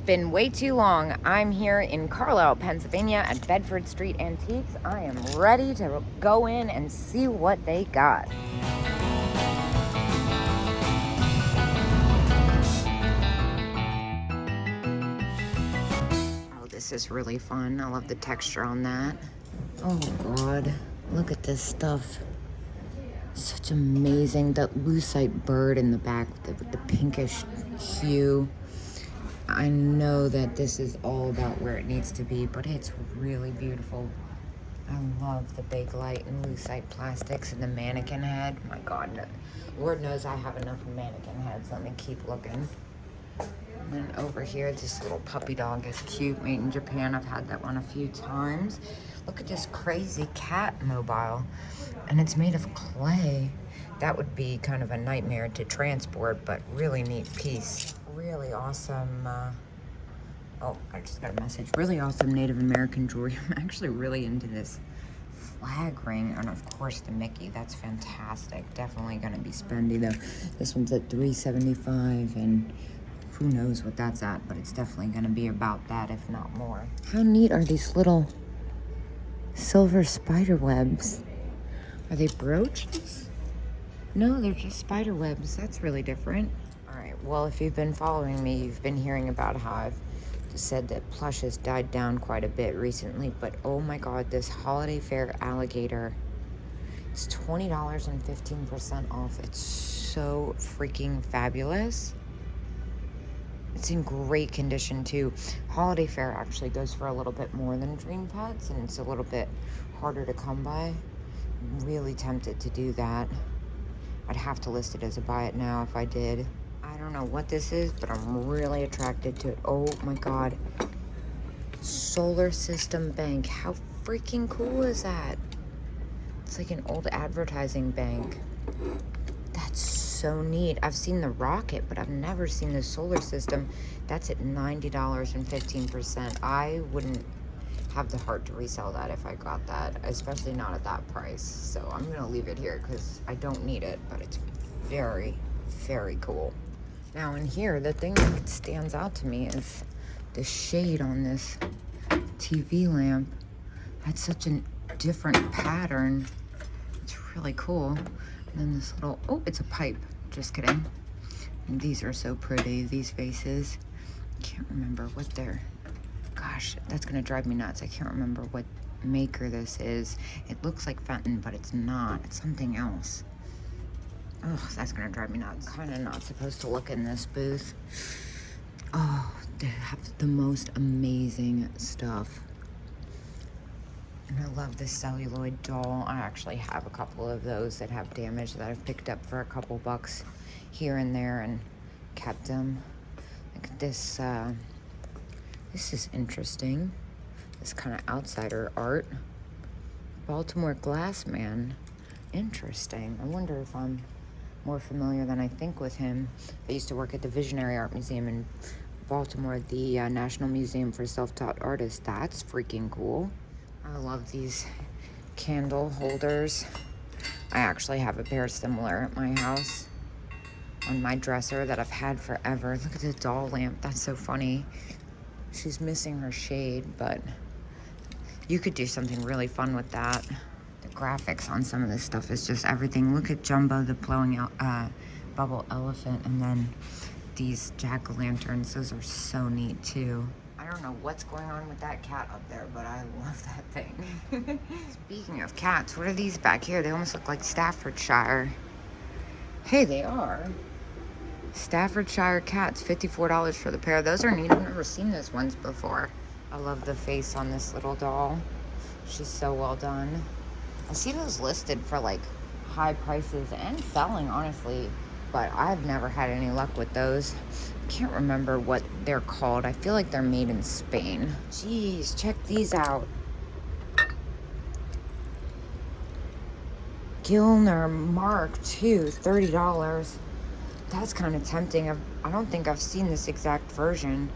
been way too long. I'm here in Carlisle, Pennsylvania at Bedford Street Antiques. I am ready to go in and see what they got. Oh, this is really fun. I love the texture on that. Oh God, look at this stuff. Such amazing, that lucite bird in the back with the pinkish hue. I know that this is all about where it needs to be, but it's really beautiful. I love the Bakelite and lucite plastics and the mannequin head. My God, Lord knows I have enough mannequin heads. Let me keep looking. And then over here, this little puppy dog is cute, made in Japan. I've had that one a few times. Look at this crazy cat mobile, and it's made of clay. That would be kind of a nightmare to transport, but really neat piece. Really awesome, oh, I just got a message. Really awesome Native American jewelry. I'm actually really into this flag ring, and of course the Mickey. That's fantastic. Definitely gonna be spendy though. This one's at $375, and who knows what that's at, but it's definitely gonna be about that, if not more. How neat are these little silver spider webs? Are they brooches? No, they're just spider webs. That's really different. All right, well, if you've been following me, you've been hearing about how I've said that plush has died down quite a bit recently, but oh my God, this holiday fair alligator, it's $20 and 15% off. It's so freaking fabulous. It's in great condition too. Holiday fair actually goes for a little bit more than Dream Pets, and it's a little bit harder to come by. I'm really tempted to do that. I'd have to list it as a buy it now if I did. I don't know what this is, but I'm really attracted to it. Oh my God. Solar System Bank. How freaking cool is that? It's like an old advertising bank. That's so neat. I've seen the rocket, but I've never seen the solar system. That's at $90 and 15%. I wouldn't have the heart to resell that if I got that, especially not at that price. So I'm gonna leave it here because I don't need it, but it's very, very cool. Now in here, the thing that stands out to me is the shade on this TV lamp. That's such a different pattern. It's really cool. And then this little, oh, it's a pipe. Just kidding. And these are so pretty, these vases. Can't remember what they're, gosh, that's gonna drive me nuts. I can't remember what maker this is. It looks like Fenton, but it's not. It's something else. Oh, that's gonna drive me nuts. Kind of not supposed to look in this booth. Oh, they have the most amazing stuff. And I love this celluloid doll. I actually have a couple of those that have damage that I've picked up for a couple bucks here and there and kept them. Look at this, this is interesting. This kind of outsider art. Baltimore Glass Man. Interesting. I wonder if I'm more familiar than I think with him. I used to work at the Visionary Art Museum in Baltimore, the National Museum for Self-Taught Artists. That's freaking cool. I love these candle holders. I actually have a pair similar at my house on my dresser that I've had forever. Look at the doll lamp. That's so funny. She's missing her shade, but you could do something really fun with that. The graphics on some of this stuff is just everything. Look at Jumbo, the blowing bubble elephant, and then these jack-o'-lanterns. Those are so neat too. I don't know what's going on with that cat up there, but I love that thing. Speaking of cats, what are these back here? They almost look like Staffordshire. Hey, they are. Staffordshire cats, $54 for the pair. Those are neat. I've never seen those ones before. I love the face on this little doll. She's so well done. I see those listed for like high prices and selling, honestly, but I've never had any luck with those. Can't remember what they're called. I feel like they're made in Spain. Jeez, check these out. Gilner Mark II, $30. That's kind of tempting. I don't think I've seen this exact version.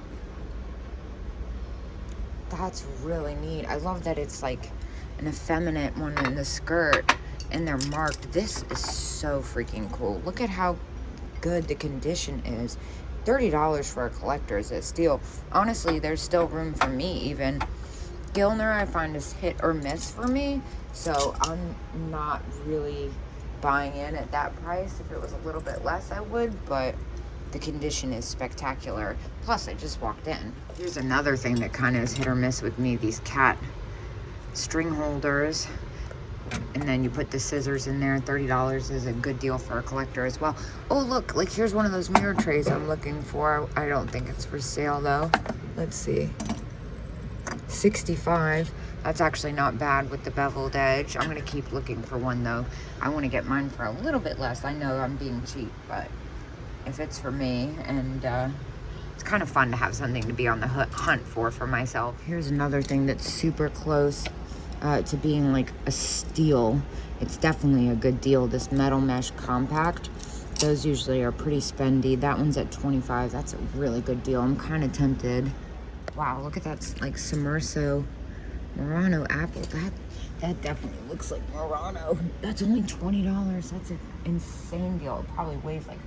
That's really neat. I love that it's like an effeminate one in the skirt and they're marked. This is so freaking cool. Look at how good the condition is. $30 for a collector is a steal. Honestly, there's still room for me even. Gilner I find is hit or miss for me, so I'm not really buying in at that price. If it was a little bit less, I would, but the condition is spectacular. Plus, I just walked in. Here's another thing that kind of is hit or miss with me, these cat string holders. And then you put the scissors in there. $30 is a good deal for a collector as well. Oh, look, like here's one of those mirror trays I'm looking for. I don't think it's for sale though. Let's see. $65. That's actually not bad with the beveled edge. I'm gonna keep looking for one though. I want to get mine for a little bit less. I know I'm being cheap, but if it's for me, and it's kind of fun to have something to be on the hunt for myself. Here's another thing that's super close to being like a steal. It's definitely a good deal. This metal mesh compact. Those usually are pretty spendy. That one's at $25. That's a really good deal. I'm kind of tempted. Wow, look at that, like Sommerso Murano apple. That definitely looks like Murano. That's only $20. That's an insane deal. It probably weighs like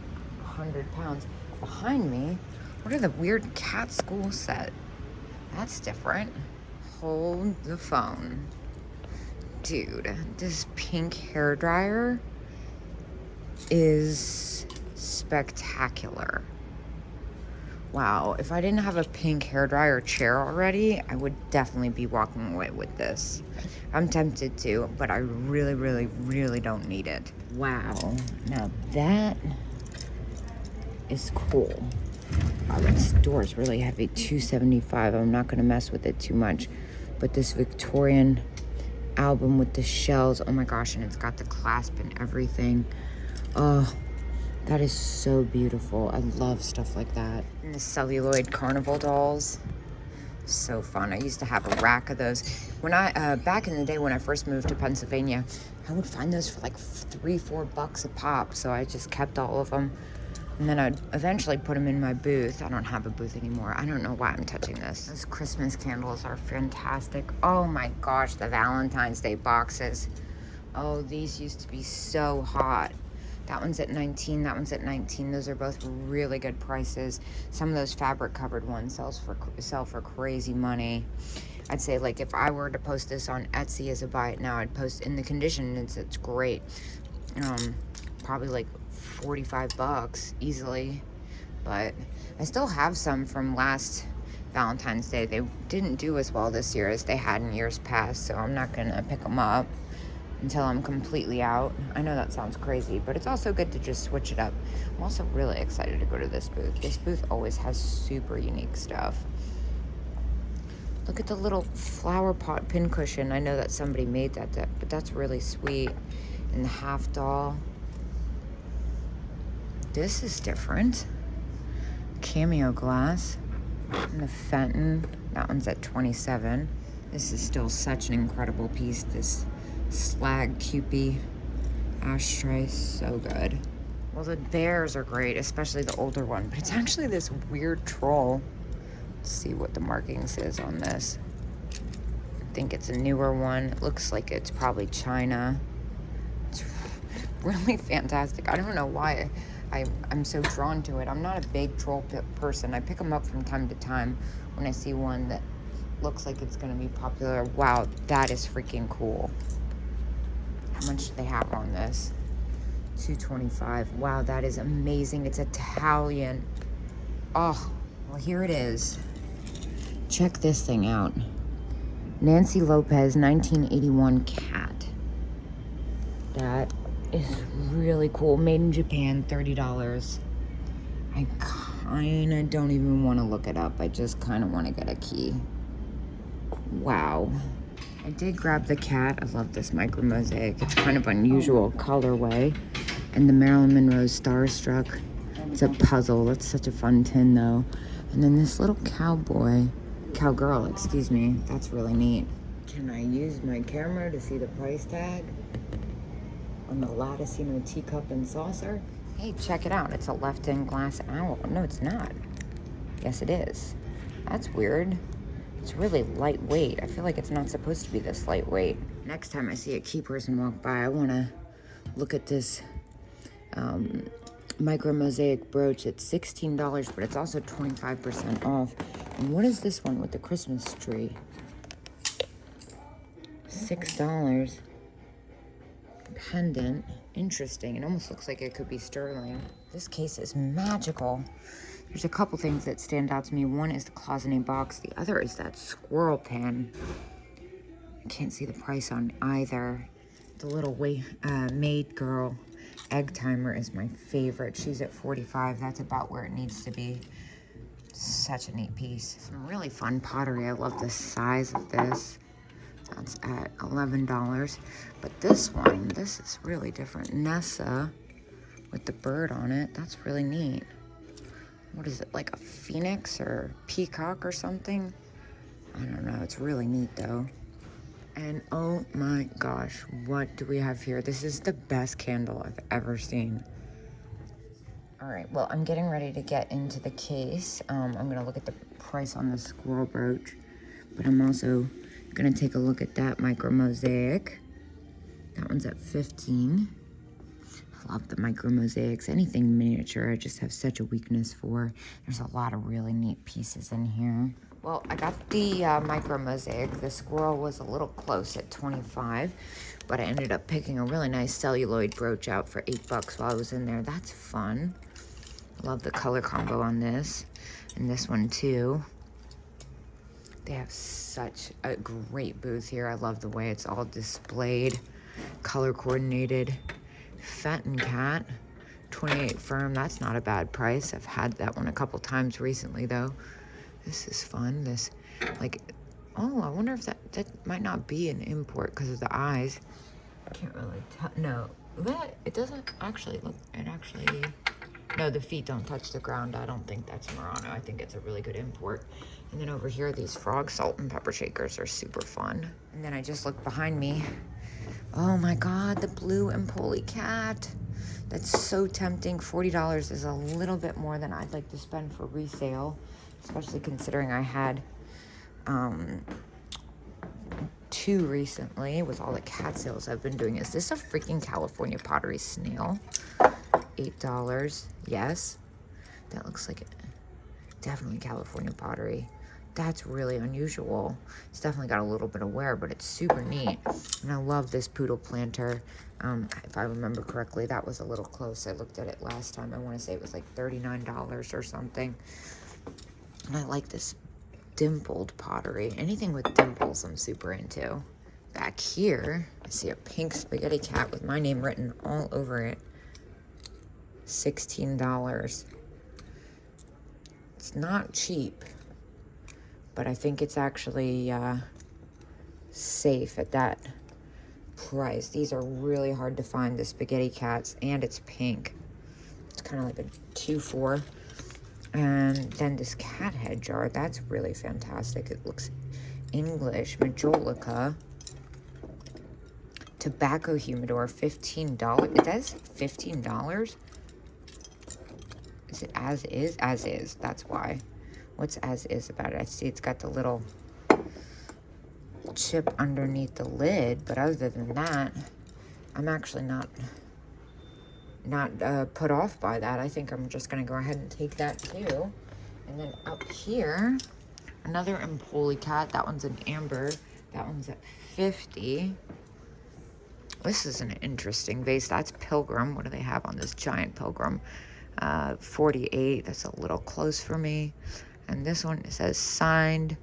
100 pounds. Behind me, what are the weird cat school set? That's different. Hold the phone. Dude, this pink hairdryer is spectacular. Wow, if I didn't have a pink hairdryer chair already, I would definitely be walking away with this. I'm tempted to, but I really, really, really don't need it. Wow, now that is cool. Wow, this door is really heavy, $275. I'm not gonna mess with it too much. But this Victorian album with the shells, oh my gosh, and it's got the clasp and everything. Oh, that is so beautiful. I love stuff like that. And the celluloid carnival dolls, so fun. I used to have a rack of those. When I, back in the day when I first moved to Pennsylvania, I would find those for like $3-4 a pop. So I just kept all of them. And then I'd eventually put them in my booth. I don't have a booth anymore. I don't know why I'm touching this. Those Christmas candles are fantastic. Oh my gosh, the Valentine's Day boxes. Oh, these used to be so hot. That one's at $19, that one's at $19. Those are both really good prices. Some of those fabric covered ones sell for crazy money. I'd say like if I were to post this on Etsy as a buy it now, I'd post in the condition, it's great. Probably like $45 easily. But I still have some from last Valentine's Day. They didn't do as well this year as they had in years past, so I'm not gonna pick them up until I'm completely out. I know that sounds crazy, but it's also good to just switch it up. I'm also really excited to go to this booth. This booth always has super unique stuff. Look at the little flower pot pincushion. I know that somebody made that, but that's really sweet. And the half doll. This is different. Cameo glass. And the Fenton, that one's at $27. This is still such an incredible piece. This slag Kewpie ashtray, so good. Well, the bears are great, especially the older one, but it's actually this weird troll. Let's see what the marking says on this. I think it's a newer one. It looks like it's probably China. It's really fantastic. I don't know why I'm so drawn to it. I'm not a big troll person. I pick them up from time to time when I see one that looks like it's gonna be popular. Wow, that is freaking cool. How much do they have on this? $225. Wow, that is amazing. It's Italian. Oh, well, here it is. Check this thing out. Nancy Lopez 1981 cat. That is really cool. Made in Japan, $30. I kind of don't even want to look it up. I just kind of want to get a key. Wow. I did grab the cat. I love this micro mosaic. It's kind of unusual colorway. And the Marilyn Monroe Starstruck. It's a puzzle. That's such a fun tin though. And then this little cowgirl, excuse me. That's really neat. Can I use my camera to see the price tag on the Latticino teacup and saucer? Hey, check it out. It's a left-in glass owl. No, it's not. Yes, it is. That's weird. It's really lightweight. I feel like it's not supposed to be this lightweight. Next time I see a key person walk by, I want to look at this micro mosaic brooch. It's $16, but it's also 25% off. And what is this one with the Christmas tree? $6. Pendant. Interesting. It almost looks like it could be sterling. This case is magical. There's a couple things that stand out to me. One is the closeted box. The other is that squirrel pin. I can't see the price on either. The little maid girl egg timer is my favorite. She's at $45. That's about where it needs to be. Such a neat piece. Some really fun pottery. I love the size of this. That's at $11. But this one, this is really different. Nessa with the bird on it. That's really neat. What is it, like a phoenix or peacock or something? I don't know. It's really neat though. And oh my gosh, what do we have here? This is the best candle I've ever seen. All right, well, I'm getting ready to get into the case. I'm gonna look at the price on the squirrel brooch, but I'm also gonna take a look at that micro mosaic. That one's at $15. I love the micro mosaics. Anything miniature, I just have such a weakness for. There's a lot of really neat pieces in here. Well, I got the micro mosaic. The squirrel was a little close at $25, but I ended up picking a really nice celluloid brooch out for $8 while I was in there. That's fun. Love the color combo on this, and this one too. They have such a great booth here. I love the way it's all displayed, color coordinated. Fenton Cat, 28 firm. That's not a bad price. I've had that one a couple times recently though. This is fun. This, like, oh, I wonder if that might not be an import because of the eyes. I can't really tell. No, that it doesn't actually look. It actually, no, the feet don't touch the ground. I don't think that's Murano. I think it's a really good import. And then over here, these frog salt and pepper shakers are super fun. And then I just looked behind me. Oh my God, the blue Empoli cat. That's so tempting. $40 is a little bit more than I'd like to spend for resale, especially considering I had two recently with all the cat sales I've been doing. Is this a freaking California pottery snail? $8. Yes. That looks like it. Definitely California pottery. That's really unusual. It's definitely got a little bit of wear, but it's super neat. And I love this poodle planter. If I remember correctly, that was a little close. I looked at it last time. I want to say it was like $39 or something. And I like this dimpled pottery. Anything with dimples I'm super into. Back here, I see a pink spaghetti cat with my name written all over it. $16. It's not cheap, but I think it's actually safe at that price. These are really hard to find, the spaghetti cats, and it's pink. It's kind of like a 2-4. And then this cat head jar, that's really fantastic. It looks English. Majolica. Tobacco humidor, $15. It does $15? Is it as is? As is, that's why. What's as is about it? I see it's got the little chip underneath the lid, but other than that, I'm actually not put off by that. I think I'm just gonna go ahead and take that too. And then up here, another Empoli cat. That one's an amber. That one's at $50. This is an interesting vase. That's Pilgrim. What do they have on this giant Pilgrim? $48. That's a little close for me. And this one, it says signed.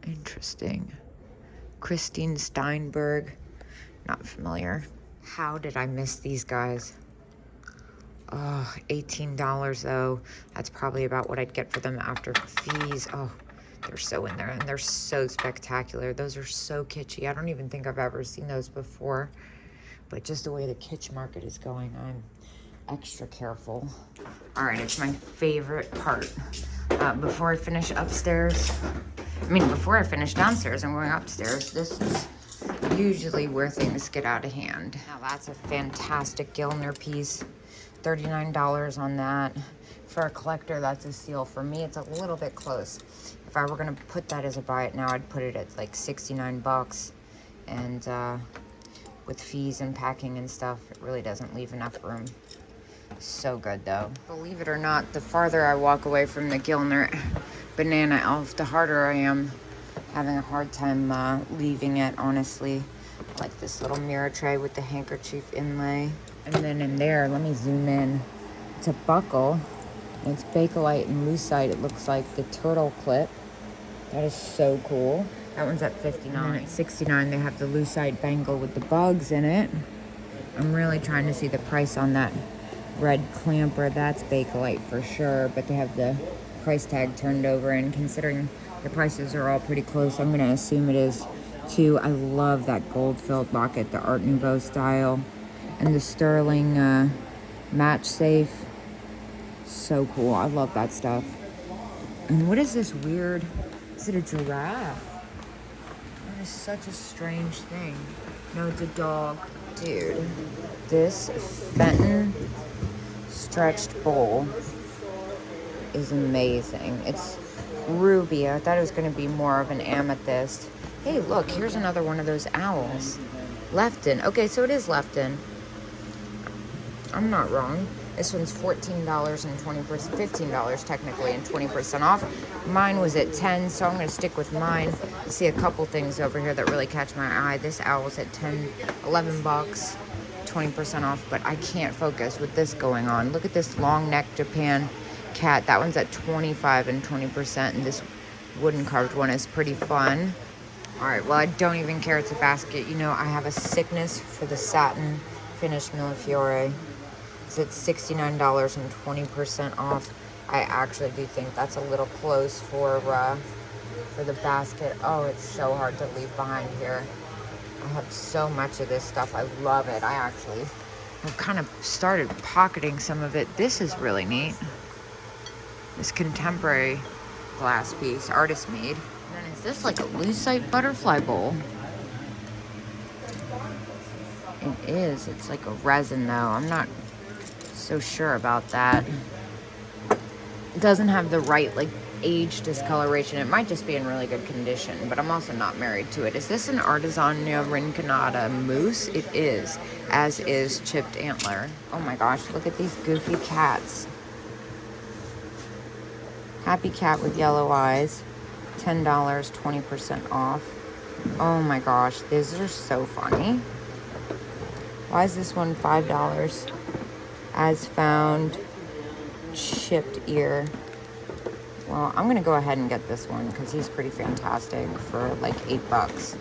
Interesting. Christine Steinberg. Not familiar. How did I miss these guys? Oh, $18 though. That's probably about what I'd get for them after fees. Oh, they're so in there, and they're so spectacular. Those are so kitschy. I don't even think I've ever seen those before. But just the way the kitsch market is going, I'm extra careful. All right, it's my favorite part. Before I finish upstairs, before I finish downstairs and going upstairs, this is usually where things get out of hand. Now that's a fantastic Gilner piece. $39 on that. For a collector, that's a steal. For me, it's a little bit close. If I were gonna put that as a buy it now, I'd put it at like $69. And with fees and packing and stuff, it really doesn't leave enough room. So good though. Believe it or not, the farther I walk away from the Gilner banana elf, the harder I am having a hard time leaving it, honestly. Like this little mirror tray with the handkerchief inlay. And then in there, let me zoom in. It's a buckle. And it's Bakelite and Lucite. It looks like the turtle clip. That is so cool. That one's at $59. And then at $69, they have the Lucite bangle with the bugs in it. I'm really trying to see the price on that red clamper. That's Bakelite for sure, but they have the price tag turned over, and considering the prices are all pretty close, I'm gonna assume it is too. I love that gold-filled locket, the Art Nouveau style, and the sterling match safe. So cool. I love that stuff. And what is this weird? Is it a giraffe? That is such a strange thing. No, it's a dog. Dude, this Fenton stretched bowl is amazing. It's ruby. I thought it was going to be more of an amethyst. Hey, look, here's another one of those owls. Lefton. Okay, so it is Lefton. I'm not wrong. This one's $14 and 20%, $15 technically, and 20% off. Mine was at 10, so I'm going to stick with mine. I see a couple things over here that really catch my eye. This owl's at 10, 11 bucks, 20% off, but I can't focus with this going on. Look at this long neck Japan cat. That one's at 25 and 20%, and this wooden carved one is pretty fun. All right, well, I don't even care. It's a basket. You know, I have a sickness for the satin finished Millefiore. It's at $69 and 20% off. I actually do think that's a little close for the basket. Oh, it's so hard to leave behind here. I have so much of this stuff. I love it. I've kind of started pocketing some of it. This is really neat. This contemporary glass piece, artist made. And then is this like a lucite butterfly bowl? It is. It's like a resin though. I'm not so sure about that. It doesn't have the right like age discoloration. It might just be in really good condition, but I'm also not married to it. Is this an Artisanale Rinconada mousse? It is, as is chipped antler. Oh my gosh, look at these goofy cats. Happy cat with yellow eyes, $10, 20% off. Oh my gosh, these are so funny. Why is this one $5? As found, chipped ear. Well, I'm gonna go ahead and get this one because he's pretty fantastic for like $8.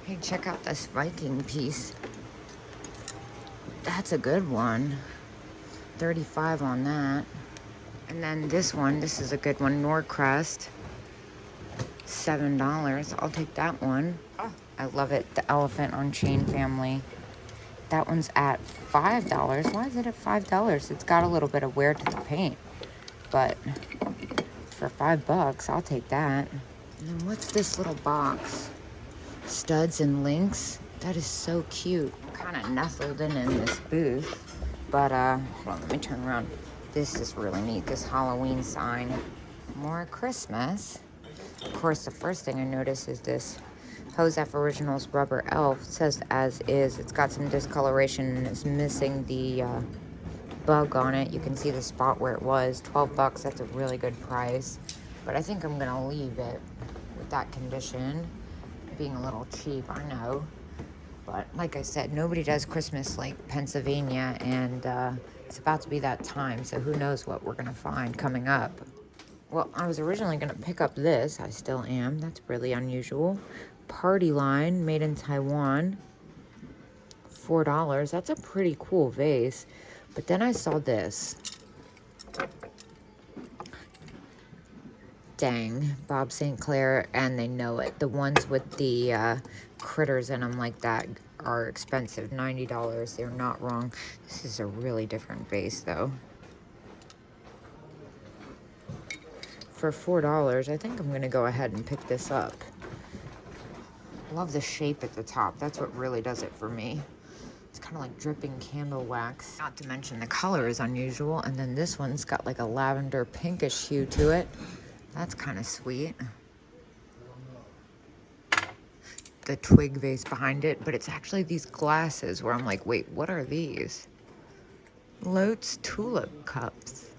Hey, check out this Viking piece. That's a good one. 35 on that. And then this one, this is a good one, Norcrest. $7. I'll take that one. Oh, I love it. The elephant on chain family. That one's at $5. Why is it at $5? It's got a little bit of wear to the paint, but for $5, I'll take that. And then what's this little box? Studs and links. That is so cute. Kind of nestled in this booth, but hold on, let me turn around. This is really neat. This Halloween sign. More Christmas. Of course, the first thing I notice is this Joseph Originals Rubber Elf. It says as is. It's got some discoloration and it's missing the bug on it. You can see the spot where it was. $12. That's a really good price. But I think I'm gonna leave it with that condition. Being a little cheap, I know. But like I said, nobody does Christmas like Pennsylvania, and it's about to be that time. So who knows what we're gonna find coming up. Well, I was originally gonna pick up this. I still am. That's really unusual. Party line, made in Taiwan, $4. That's a pretty cool vase. But then I saw this. Dang, Bob St. Clair, and they know it. The ones with the critters in them like that are expensive, $90. They're not wrong. This is a really different vase though. For $4, I think I'm gonna go ahead and pick this up. Love the shape at the top. That's what really does it for me. It's kind of like dripping candle wax. Not to mention the color is unusual. And then this one's got like a lavender pinkish hue to it. That's kind of sweet. The twig vase behind it, but it's actually these glasses where I'm like, wait, what are these? Lote's tulip cups.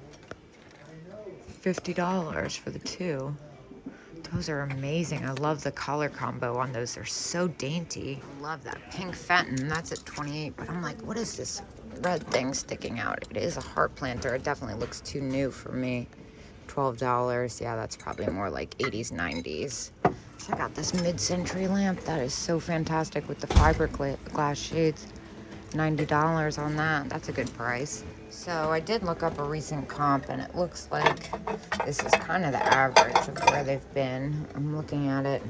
$50 for the 2. Those are amazing. I love the color combo on those. They're so dainty. I love that pink Fenton. That's at 28, but I'm like, what is this red thing sticking out? It is a heart planter. It definitely looks too new for me. $12. Yeah, that's probably more like 80s, 90s. Check out this mid-century lamp. That is so fantastic with the fiberglass shades. $90 on that. That's a good price. So I did look up a recent comp, and it looks like this is kind of the average of where they've been. I'm looking at it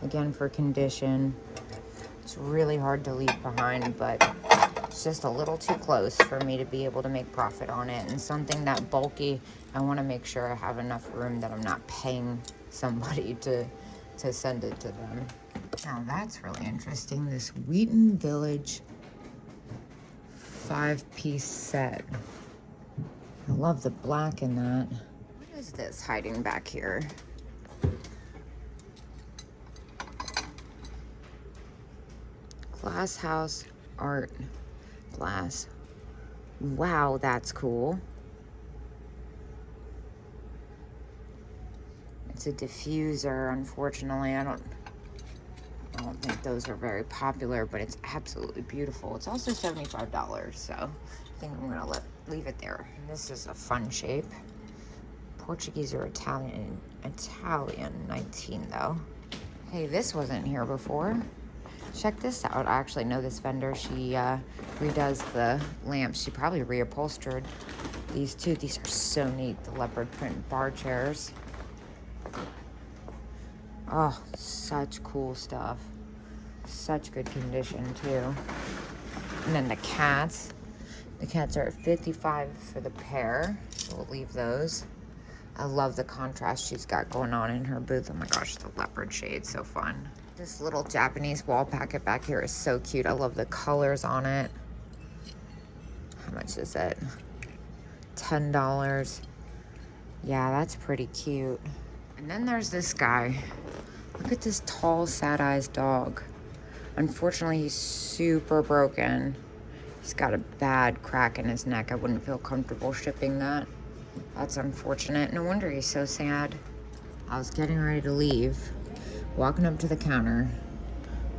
again for condition. It's really hard to leave behind, but it's just a little too close for me to be able to make profit on it. And something that bulky, I want to make sure I have enough room that I'm not paying somebody to send it to them. Now that's really interesting. This Wheaton Village 5-piece set. I love the black in that. What is this hiding back here? Glass house art glass. Wow, that's cool. It's a diffuser. Unfortunately, I don't think those are very popular, but it's absolutely beautiful. It's also $75, so I think I'm gonna leave it there. And this is a fun shape. Portuguese or Italian, 19 though. Hey, this wasn't here before. Check this out. I actually know this vendor. She redoes the lamps. She probably reupholstered these too. These are so neat. The leopard print bar chairs. Oh, such cool stuff. Such good condition too. And then the cats. The cats are at $55 for the pair, so we'll leave those. I love the contrast she's got going on in her booth. Oh my gosh, the leopard shade, so fun. This little Japanese wall packet back here is so cute. I love the colors on it. How much is it? $10. Yeah, that's pretty cute. And then there's this guy. Look at this tall, sad-eyed dog. Unfortunately, he's super broken. He's got a bad crack in his neck. I wouldn't feel comfortable shipping that. That's unfortunate. No wonder he's so sad. I was getting ready to leave, walking up to the counter,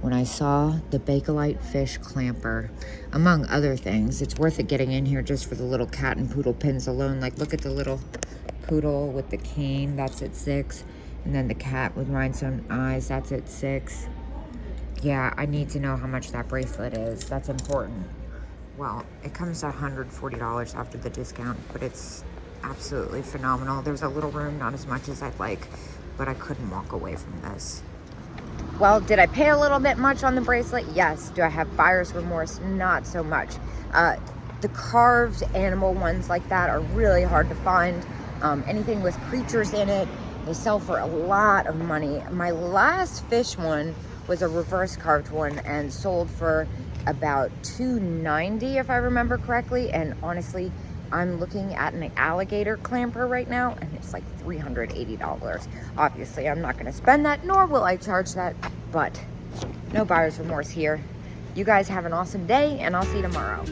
when I saw the Bakelite fish clamper. Among other things, it's worth it getting in here just for the little cat and poodle pins alone. Like, look at the little poodle with the cane. That's at $6. And then the cat with rhinestone eyes. That's at $6. Yeah, I need to know how much that bracelet is. That's important. Well, it comes to $140 after the discount, but it's absolutely phenomenal. There's a little room, not as much as I'd like, but I couldn't walk away from this. Well, did I pay a little bit much on the bracelet? Yes. Do I have buyer's remorse? Not so much. The carved animal ones like that are really hard to find. Anything with creatures in it, they sell for a lot of money. My last fish one was a reverse carved one and sold for about $290 if I remember correctly. And honestly, I'm looking at an alligator clamper right now, and it's like $380. Obviously, I'm not going to spend that, nor will I charge that, but no buyer's remorse here. You guys have an awesome day, and I'll see you tomorrow.